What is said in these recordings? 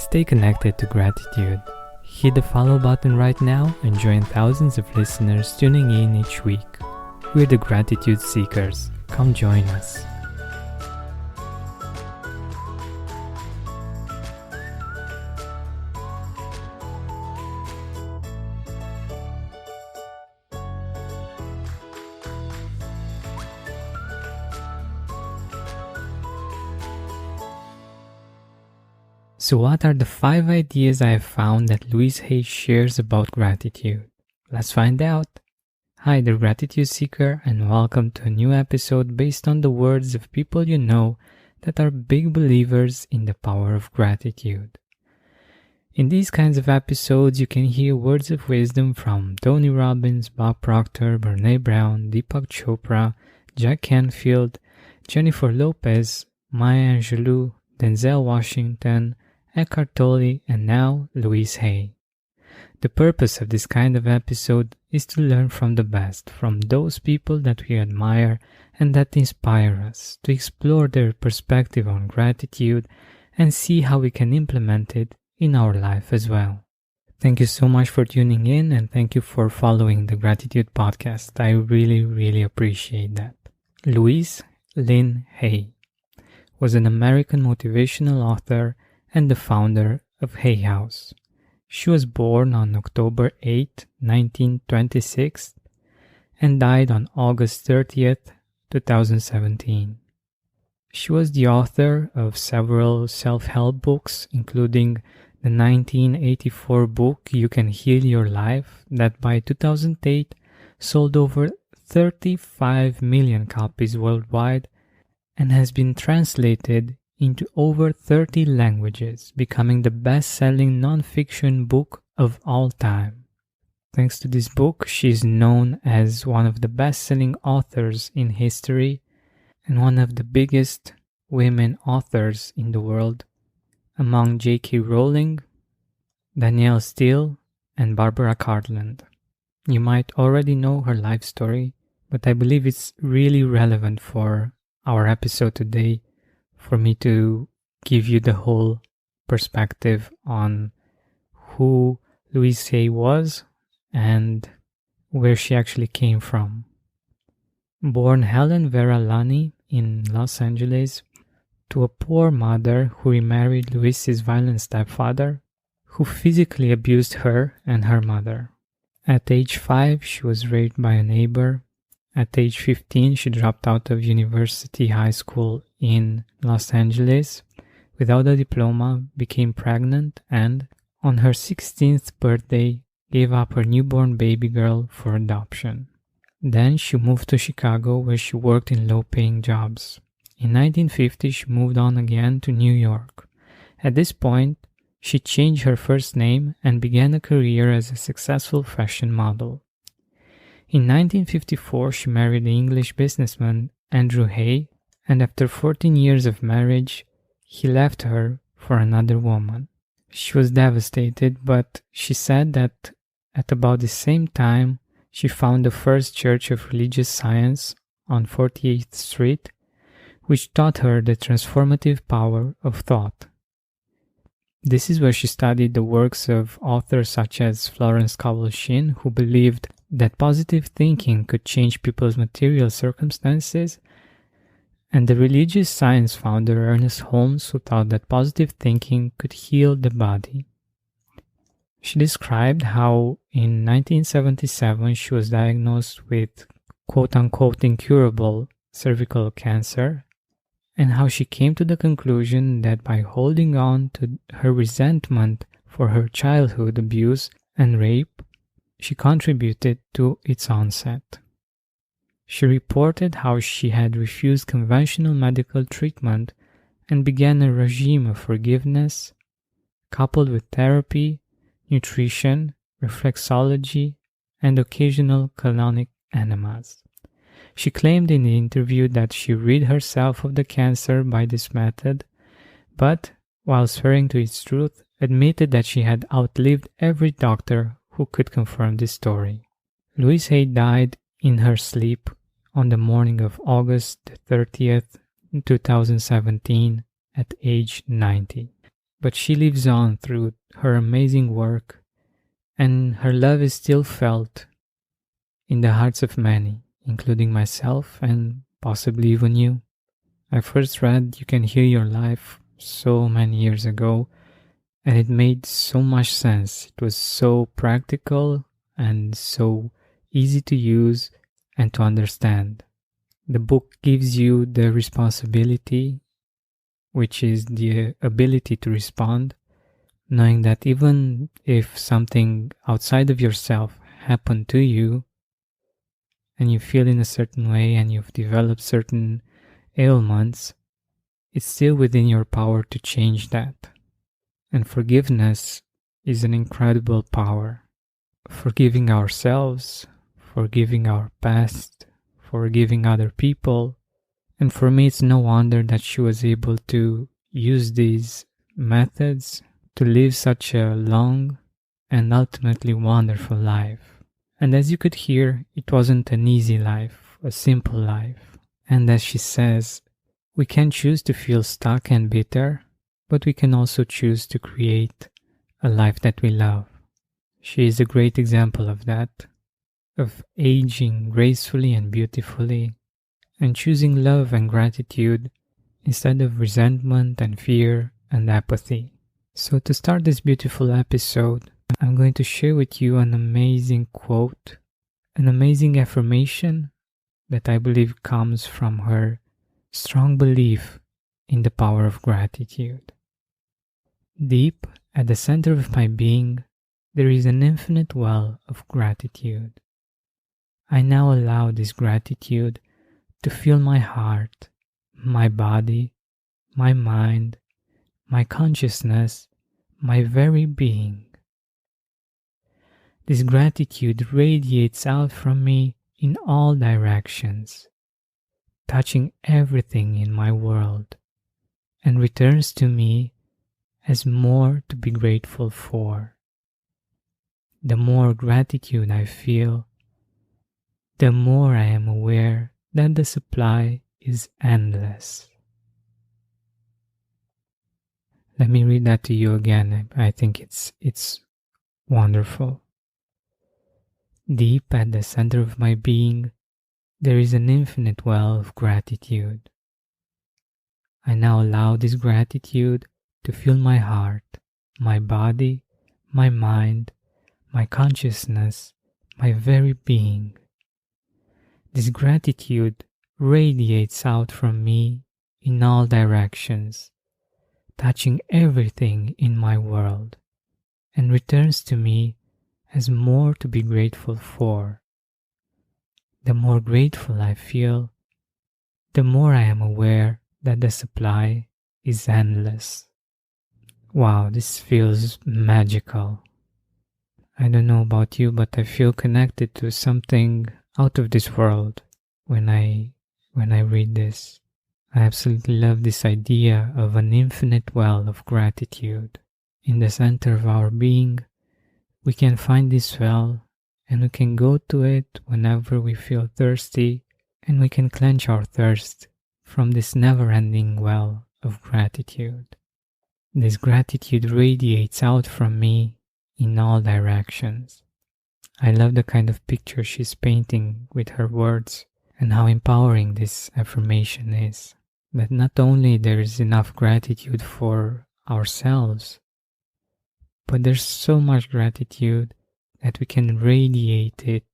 Stay connected to gratitude. Hit the follow button right now and join thousands of listeners tuning in each week. We're the Gratitude Seekers. Come join us. So what are the 5 ideas I have found that Louise Hay shares about gratitude? Let's find out. Hi, the Gratitude Seeker, and welcome to a new episode based on the words of people you know that are big believers in the power of gratitude. In these kinds of episodes, you can hear words of wisdom from Tony Robbins, Bob Proctor, Brené Brown, Deepak Chopra, Jack Canfield, Jennifer Lopez, Maya Angelou, Denzel Washington, Eckhart Tolle, and now Louise Hay. The purpose of this kind of episode is to learn from the best, from those people that we admire and that inspire us, to explore their perspective on gratitude and see how we can implement it in our life as well. Thank you so much for tuning in, and thank you for following the Gratitude Podcast. I really appreciate that. Louise Lynn Hay was an American motivational author and the founder of Hay House. She was born on October 8, 1926 and died on August 30th, 2017. She was the author of several self-help books, including the 1984 book You Can Heal Your Life, that by 2008 sold over 35 million copies worldwide and has been translated into over 30 languages, becoming the best-selling non-fiction book of all time. Thanks to this book, she is known as one of the best-selling authors in history and one of the biggest women authors in the world, among J.K. Rowling, Danielle Steele, and Barbara Cartland. You might already know her life story, but I believe it's really relevant for our episode today, for me to give you the whole perspective on who Louise Hay was and where she actually came from. Born Helen Vera Lani in Los Angeles to a poor mother who remarried Louise's violent stepfather, who physically abused her and her mother. At age 5, she was raped by a neighbor. At age 15, she dropped out of university high school in Los Angeles without a diploma, became pregnant, and on her 16th birthday, gave up her newborn baby girl for adoption. Then she moved to Chicago, where she worked in low-paying jobs. In 1950, she moved on again to New York. At this point, she changed her first name and began a career as a successful fashion model. In 1954, she married the English businessman Andrew Hay, and after 14 years of marriage, he left her for another woman. She was devastated, but she said that at about the same time, she found the first church of religious science on 48th Street, which taught her the transformative power of thought. This is where she studied the works of authors such as Florence Scovel Shinn, who believed that positive thinking could change people's material circumstances, and the religious science founder Ernest Holmes, who thought that positive thinking could heal the body. She described how in 1977 she was diagnosed with quote-unquote incurable cervical cancer, and how she came to the conclusion that by holding on to her resentment for her childhood abuse and rape, she contributed to its onset. She reported how she had refused conventional medical treatment and began a regime of forgiveness, coupled with therapy, nutrition, reflexology, and occasional colonic enemas. She claimed in the interview that she rid herself of the cancer by this method, but, while swearing to its truth, admitted that she had outlived every doctor who could confirm this story. Louise Hay died in her sleep on the morning of August 30th, 2017, at age 90. but she lives on through her amazing work, and her love is still felt in the hearts of many, including myself and possibly even you. I first read You Can Heal Your Life so many years ago, and it made so much sense. It was so practical and so easy to use and to understand. The book gives you the responsibility, which is the ability to respond, knowing that even if something outside of yourself happened to you and you feel in a certain way and you've developed certain ailments, it's still within your power to change that. And forgiveness is an incredible power. Forgiving ourselves, forgiving our past, forgiving other people. And for me, it's no wonder that she was able to use these methods to live such a long and ultimately wonderful life. And as you could hear, it wasn't an easy life, a simple life. And as she says, we can choose to feel stuck and bitter, but we can also choose to create a life that we love. She is a great example of that, of aging gracefully and beautifully, and choosing love and gratitude instead of resentment and fear and apathy. So to start this beautiful episode, I'm going to share with you an amazing quote, an amazing affirmation that I believe comes from her strong belief in the power of gratitude. Deep at the center of my being, there is an infinite well of gratitude. I now allow this gratitude to fill my heart, my body, my mind, my consciousness, my very being. This gratitude radiates out from me in all directions, touching everything in my world, and returns to me as more to be grateful for. The more gratitude I feel, the more I am aware that the supply is endless. Let me read that to you again. I think it's wonderful. Deep at the center of my being, there is an infinite well of gratitude. I now allow this gratitude to fill my heart, my body, my mind, my consciousness, my very being. This gratitude radiates out from me in all directions, touching everything in my world, and returns to me as more to be grateful for. The more grateful I feel, the more I am aware that the supply is endless. Wow, this feels magical. I don't know about you, but I feel connected to something out of this world when I read this. I absolutely love this idea of an infinite well of gratitude. In the center of our being, we can find this well, and we can go to it whenever we feel thirsty, and we can quench our thirst from this never-ending well of gratitude. This gratitude radiates out from me in all directions. I love the kind of picture she's painting with her words and how empowering this affirmation is. That not only there is enough gratitude for ourselves, but there's so much gratitude that we can radiate it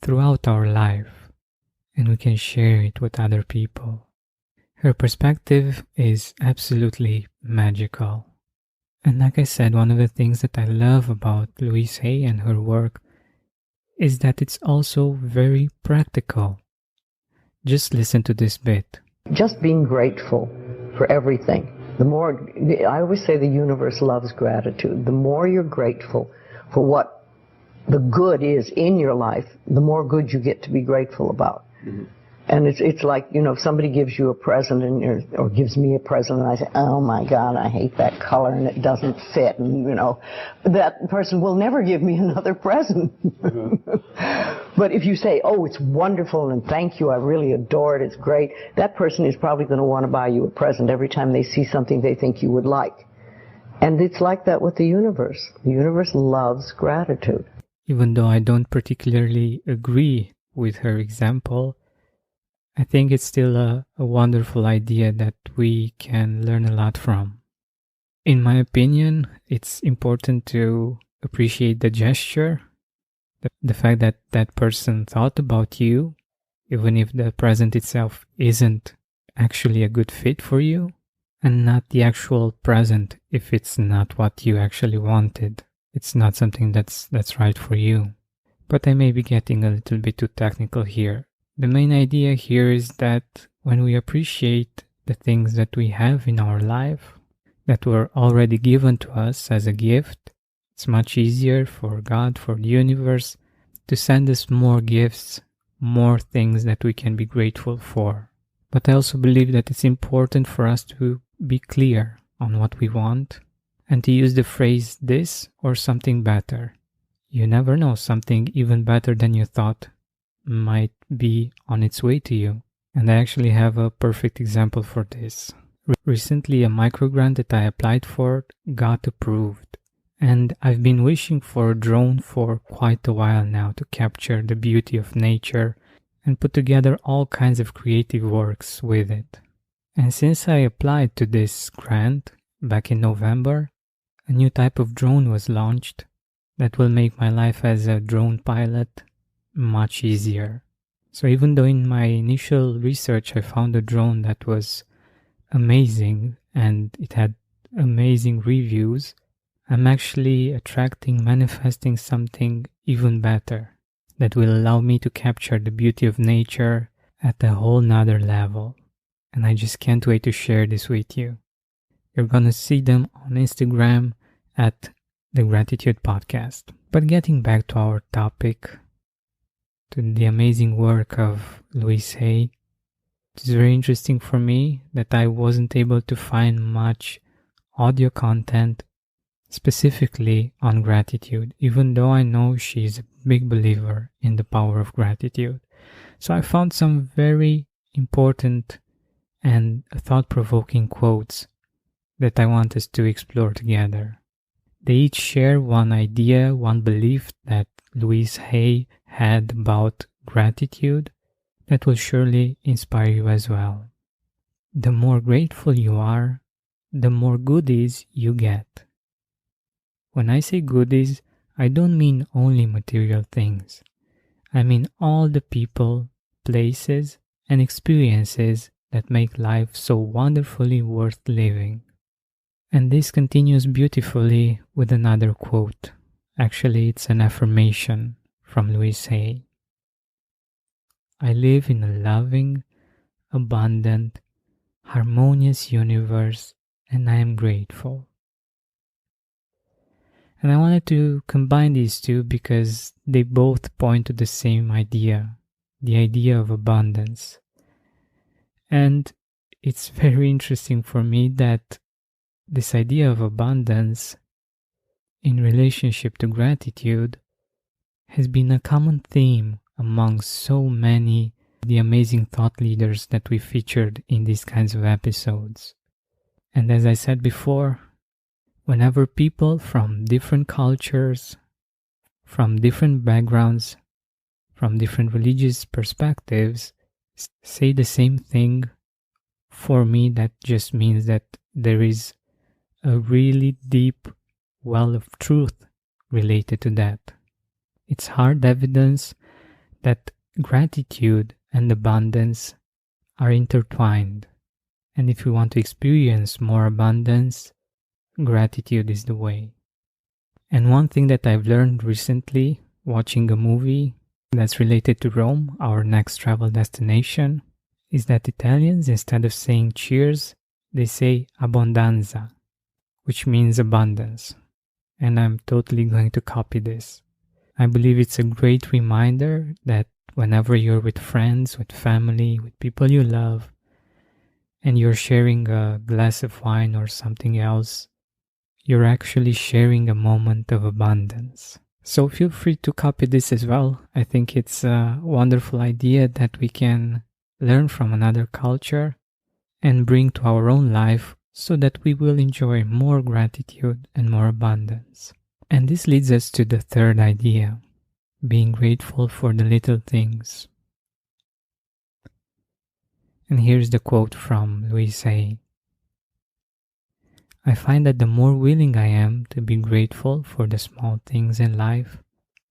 throughout our life and we can share it with other people. Her perspective is absolutely magical. And like I said, one of the things that I love about Louise Hay and her work is that it's also very practical. Just listen to this bit. Just being grateful for everything. I always say the universe loves gratitude. The more you're grateful for what the good is in your life, the more good you get to be grateful about. Mm-hmm. And it's like, if somebody gives you a present or gives me a present and I say, oh my God, I hate that color and it doesn't fit, and that person will never give me another present. Mm-hmm. But if you say, oh, it's wonderful and thank you, I really adore it, it's great, that person is probably going to want to buy you a present every time they see something they think you would like. And it's like that with the universe. The universe loves gratitude. Even though I don't particularly agree with her example, I think it's still a wonderful idea that we can learn a lot from. In my opinion, it's important to appreciate the gesture, the fact that that person thought about you, even if the present itself isn't actually a good fit for you, and not the actual present if it's not what you actually wanted. It's not something that's right for you. But I may be getting a little bit too technical here. The main idea here is that when we appreciate the things that we have in our life, that were already given to us as a gift, it's much easier for God, for the universe, to send us more gifts, more things that we can be grateful for. But I also believe that it's important for us to be clear on what we want and to use the phrase this or something better. You never know, something even better than you thought might be on its way to you. And I actually have a perfect example for this. Recently, a microgrant that I applied for got approved. And I've been wishing for a drone for quite a while now to capture the beauty of nature and put together all kinds of creative works with it. And since I applied to this grant back in November, a new type of drone was launched that will make my life as a drone pilot much easier. So even though in my initial research I found a drone that was amazing and it had amazing reviews, I'm actually manifesting something even better that will allow me to capture the beauty of nature at a whole nother level. And I just can't wait to share this with you. You're gonna see them on Instagram at the Gratitude Podcast. But getting back to our topic, to the amazing work of Louise Hay, it's very interesting for me that I wasn't able to find much audio content specifically on gratitude, even though I know she's a big believer in the power of gratitude. So I found some very important and thought-provoking quotes that I want us to explore together. They each share one idea, one belief that Louise Hay had about gratitude that will surely inspire you as well. The more grateful you are, the more goodies you get. When I say goodies, I don't mean only material things. I mean all the people, places, and experiences that make life so wonderfully worth living. And this continues beautifully with another quote. Actually, it's an affirmation from Louise Hay. I live in a loving, abundant, harmonious universe, and I am grateful. And I wanted to combine these two because they both point to the same idea, the idea of abundance. And it's very interesting for me that this idea of abundance in relationship to gratitude has been a common theme among so many of the amazing thought leaders that we featured in these kinds of episodes. And as I said before, whenever people from different cultures, from different backgrounds, from different religious perspectives say the same thing, for me that just means that there is a really deep well of truth related to that. It's hard evidence that gratitude and abundance are intertwined. And if we want to experience more abundance, gratitude is the way. And one thing that I've learned recently, watching a movie that's related to Rome, our next travel destination, is that Italians, instead of saying cheers, they say abbondanza, which means abundance. And I'm totally going to copy this. I believe it's a great reminder that whenever you're with friends, with family, with people you love, and you're sharing a glass of wine or something else, you're actually sharing a moment of abundance. So feel free to copy this as well. I think it's a wonderful idea that we can learn from another culture and bring to our own life so that we will enjoy more gratitude and more abundance. And this leads us to the third idea, being grateful for the little things. And here's the quote from Louise Hay. I find that the more willing I am to be grateful for the small things in life,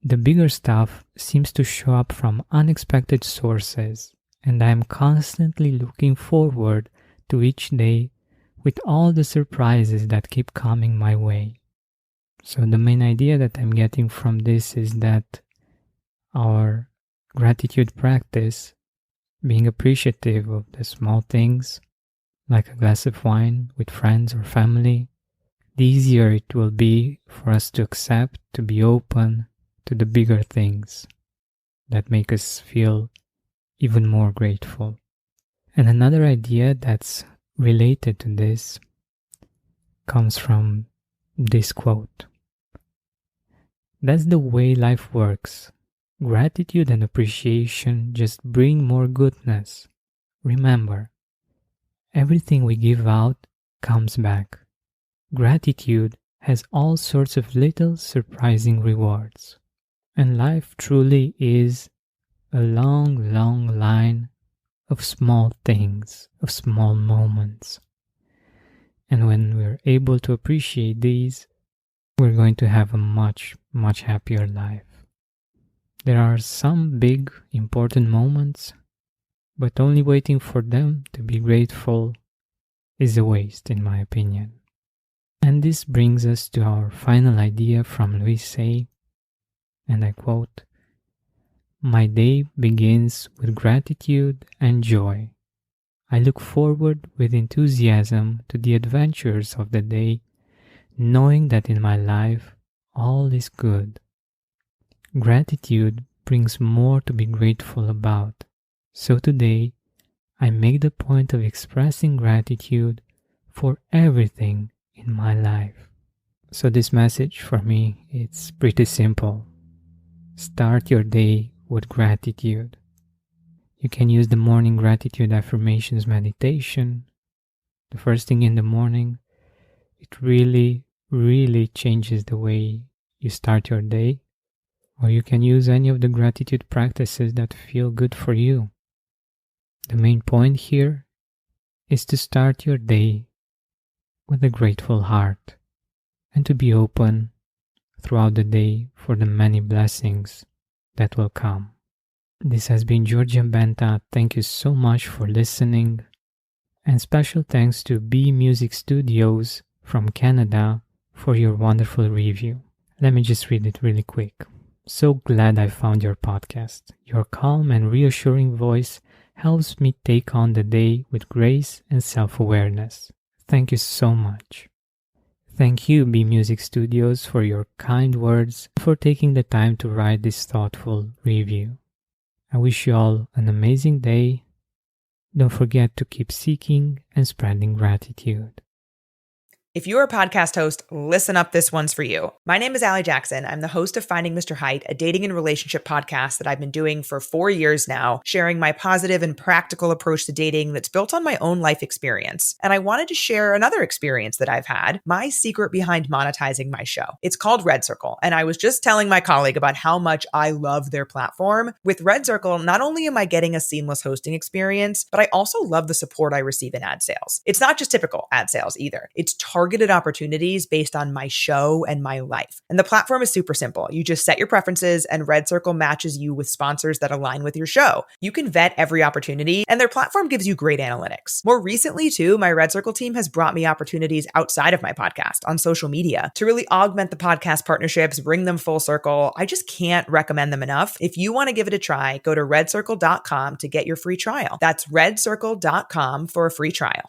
the bigger stuff seems to show up from unexpected sources, and I am constantly looking forward to each day with all the surprises that keep coming my way. So the main idea that I'm getting from this is that our gratitude practice, being appreciative of the small things, like a glass of wine with friends or family, the easier it will be for us to accept, to be open to the bigger things that make us feel even more grateful. And another idea that's related to this comes from this quote. That's the way life works. Gratitude and appreciation just bring more goodness. Remember, everything we give out comes back. Gratitude has all sorts of little surprising rewards. And life truly is a long, long line of small things, of small moments. And when we're able to appreciate these, we're going to have a much, much happier life. There are some big, important moments, but only waiting for them to be grateful is a waste, in my opinion. And this brings us to our final idea from Louise Hay, and I quote, "My day begins with gratitude and joy. I look forward with enthusiasm to the adventures of the day, knowing that in my life all is good. Gratitude brings more to be grateful about. So today, I make the point of expressing gratitude for everything in my life." So this message for me, it's pretty simple. Start your day with gratitude. You can use the morning gratitude affirmations meditation. The first thing in the morning, it really, really changes the way you start your day. Or you can use any of the gratitude practices that feel good for you. The main point here is to start your day with a grateful heart and to be open throughout the day for the many blessings that will come. This has been Georgian Benta. Thank you so much for listening. And special thanks to B Music Studios from Canada for your wonderful review. Let me just read it really quick. So glad I found your podcast. Your calm and reassuring voice helps me take on the day with grace and self-awareness. Thank you so much. Thank you, B Music Studios, for your kind words and for taking the time to write this thoughtful review. I wish you all an amazing day. Don't forget to keep seeking and spreading gratitude. If you're a podcast host, listen up, this one's for you. My name is Allie Jackson. I'm the host of Finding Mr. Height, a dating and relationship podcast that I've been doing for 4 years now, sharing my positive and practical approach to dating that's built on my own life experience. And I wanted to share another experience that I've had, my secret behind monetizing my show. It's called Red Circle, and I was just telling my colleague about how much I love their platform. With Red Circle, not only am I getting a seamless hosting experience, but I also love the support I receive in ad sales. It's not just typical ad sales either. It's targeted opportunities based on my show and my life. And the platform is super simple. You just set your preferences and Red Circle matches you with sponsors that align with your show. You can vet every opportunity and their platform gives you great analytics. More recently too, my Red Circle team has brought me opportunities outside of my podcast on social media to really augment the podcast partnerships, bring them full circle. I just can't recommend them enough. If you want to give it a try, go to redcircle.com to get your free trial. That's redcircle.com for a free trial.